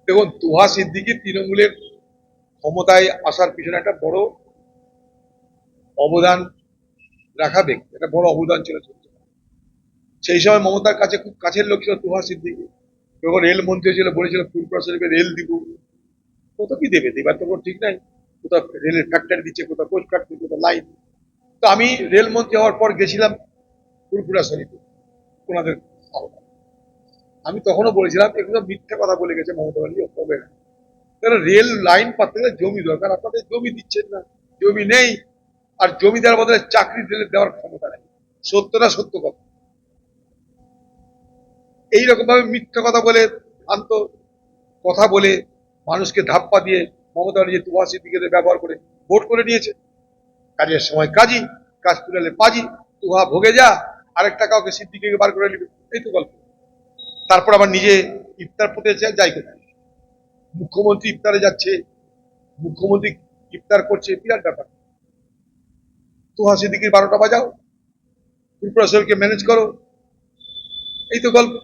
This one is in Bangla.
দেখুন, তুহা সিদ্দিকী তৃণমূলের ক্ষমতায় আসার পিছনে একটা বড় অবদান রাখা ব্যক্তি, একটা বড় অবদান ছিল। সেই সময় মমতার কাছে খুব কাছের লোক ছিল তুহা সিদ্দিকী। যখন রেল মন্ত্রী ছিল বলেছিল ফুলপুরা শরীফে রেল দিব, কত কি দেবে, দেবার তো কোনো ঠিক নাই। কোথাও রেলের ফ্যাক্টরি দিচ্ছে, কোথাও কোচ ফ্যাক্টরি, কোথাও লাইন। তো আমি রেল মন্ত্রী হওয়ার পর গেছিলাম ফুলপুরা শরীফে ওনাদের আহ্বানে। আমি তখনও বলেছিলাম এগুলো মিথ্যা কথা বলে গেছে মমতা ব্যানার্জি, হবে না। কারণ রেল লাইন পাততে গেলে জমি দরকার, আপনাদের জমি দিচ্ছেন না, জমি নেই। আর জমি দেওয়ার বদলে চাকরি দেওয়ার ক্ষমতা নেই। সত্য না সত্য কথা? এইরকম ভাবে মিথ্যা কথা বলে, ভ্রান্ত কথা বলে, মানুষকে ধাপ্পা দিয়ে মমতা ব্যানার্জি তুহা সিদ্দিকীদের ব্যবহার করে ভোট করে নিয়েছে। কাজের সময় কাজী, কাজ তুলালে পাজি, তুহা ভোগে যা, আরেকটা কাউকে সিদ্দিকীকে বার করে নিবে, এই তো গল্প। তারপর আবার নিজে ইফতার পড়তে যাই কোথায়, মুখ্যমন্ত্রী ইফতারে যাচ্ছে, মুখ্যমন্ত্রী ইফতার করছে, বিরাট ব্যাপার। তুহা সিদ্দিকীর 12টা বাজাও, ত্রিপুরা শরীফকে ম্যানেজ করো, এই তো গল্প।